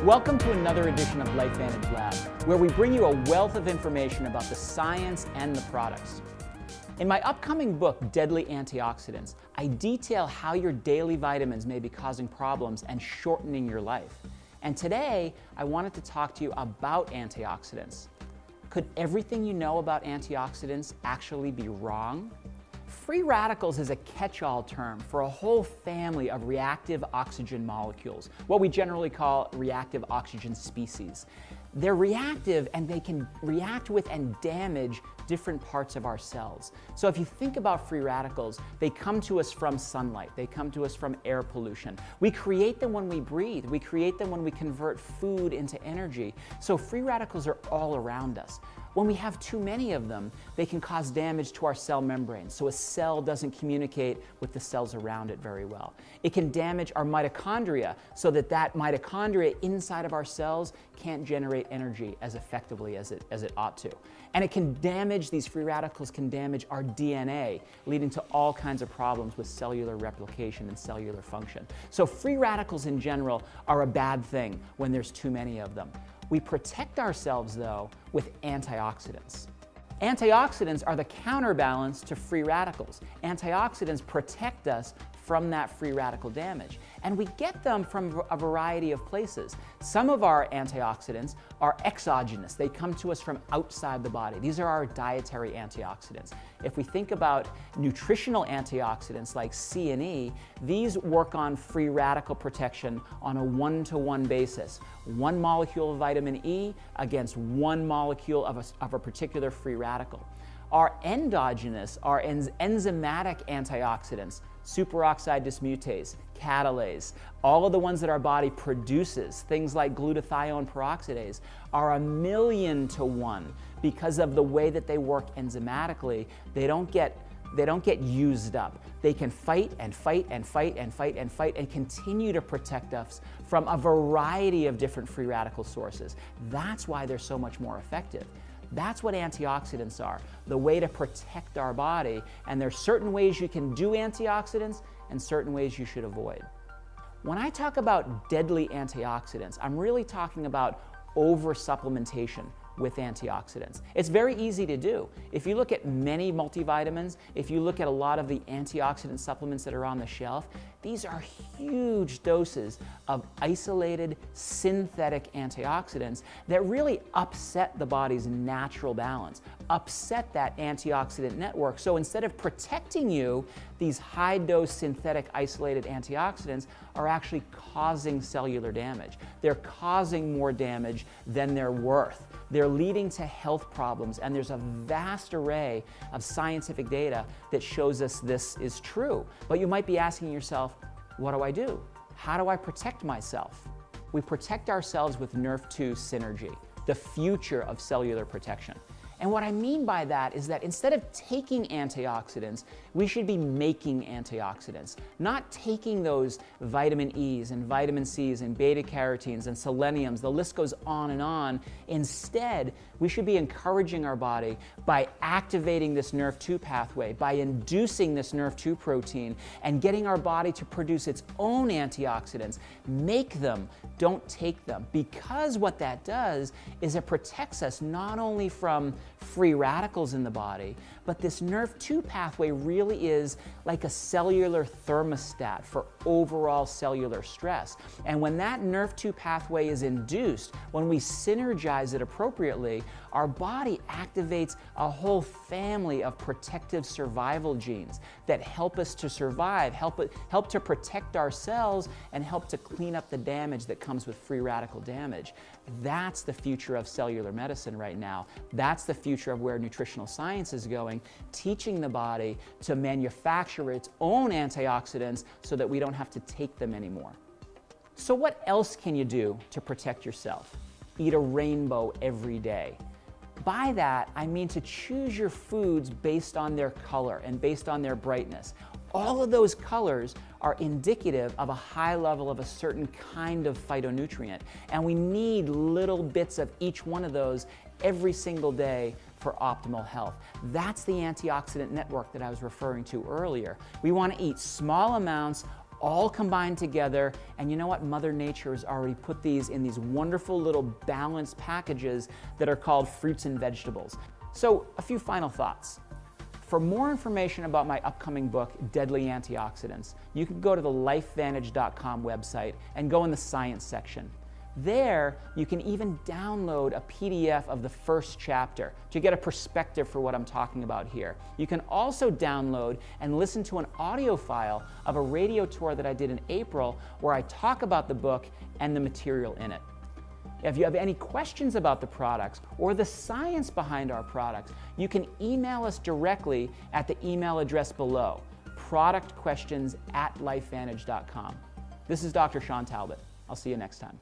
Welcome to another edition of LifeVantage Lab, where we bring you a wealth of information about the science and the products. In my upcoming book, Deadly Antioxidants, I detail how your daily vitamins may be causing problems and shortening your life. And today, I wanted to talk to you about antioxidants. Could everything you know about antioxidants actually be wrong? Free radicals is a catch-all term for a whole family of reactive oxygen molecules, what we generally call reactive oxygen species. They're reactive and they can react with and damage different parts of our cells. So if you think about free radicals, they come to us from sunlight, they come to us from air pollution. We create them when we breathe, we create them when we convert food into energy. So free radicals are all around us. When we have too many of them, they can cause damage to our cell membrane, so a cell doesn't communicate with the cells around it very well. It can damage our mitochondria, so that mitochondria inside of our cells can't generate energy as effectively as it ought to. And it can damage, these free radicals can damage our DNA, leading to all kinds of problems with cellular replication and cellular function. So free radicals in general are a bad thing when there's too many of them. We protect ourselves, though, with antioxidants. Antioxidants are the counterbalance to free radicals. Antioxidants protect us from that free radical damage. And we get them from a variety of places. Some of our antioxidants are exogenous. They come to us from outside the body. These are our dietary antioxidants. If we think about nutritional antioxidants like C and E, these work on free radical protection on a one-to-one basis. One molecule of vitamin E against one molecule of a particular free radical. Our endogenous, our enzymatic antioxidants, superoxide dismutase, catalase, all of the ones that our body produces, things like glutathione peroxidase, are 1,000,000 to 1 because of the way that they work enzymatically. They don't get used up. They can fight and fight and fight and fight and fight and continue to protect us from a variety of different free radical sources. That's why they're so much more effective. That's what antioxidants are, the way to protect our body. And there's certain ways you can do antioxidants and certain ways you should avoid. When I talk about deadly antioxidants, I'm really talking about over-supplementation with antioxidants. It's very easy to do. If you look at many multivitamins, if you look at a lot of the antioxidant supplements that are on the shelf, these are huge doses of isolated synthetic antioxidants that really upset the body's natural balance, upset that antioxidant network. So instead of protecting you, these high-dose synthetic isolated antioxidants are actually causing cellular damage. They're causing more damage than they're worth. They're leading to health problems, and there's a vast array of scientific data that shows us this is true. But you might be asking yourself, what do I do? How do I protect myself? We protect ourselves with Nerve-2 synergy, the future of cellular protection. And what I mean by that is that instead of taking antioxidants, we should be making antioxidants, not taking those vitamin E's and vitamin C's and beta-carotenes and seleniums, the list goes on and on. Instead, we should be encouraging our body by activating this Nerve-2 pathway, by inducing this Nerve-2 protein and getting our body to produce its own antioxidants. Make them, don't take them, because what that does is it protects us not only from free radicals in the body, but this Nerve-2 pathway really is like a cellular thermostat for overall cellular stress. And when that Nerve-2 pathway is induced, when we synergize it appropriately, our body activates a whole family of protective survival genes that help us to survive, help to protect our cells, and help to clean up the damage that comes with free radical damage. That's the future of cellular medicine right now. That's the future of where nutritional science is going, teaching the body to manufacture its own antioxidants so that we don't have to take them anymore. So what else can you do to protect yourself? Eat a rainbow every day. By that, I mean to choose your foods based on their color and based on their brightness. All of those colors are indicative of a high level of a certain kind of phytonutrient, and we need little bits of each one of those every single day for optimal health. That's the antioxidant network that I was referring to earlier. We want to eat small amounts all combined together, and you know what? Mother Nature has already put these in these wonderful little balanced packages that are called fruits and vegetables. So, a few final thoughts. For more information about my upcoming book, Deadly Antioxidants, you can go to the LifeVantage.com website and go in the science section. There, you can even download a PDF of the first chapter to get a perspective for what I'm talking about here. You can also download and listen to an audio file of a radio tour that I did in April where I talk about the book and the material in it. If you have any questions about the products or the science behind our products, you can email us directly at the email address below, productquestions@lifevantage.com. This is Dr. Sean Talbott. I'll see you next time.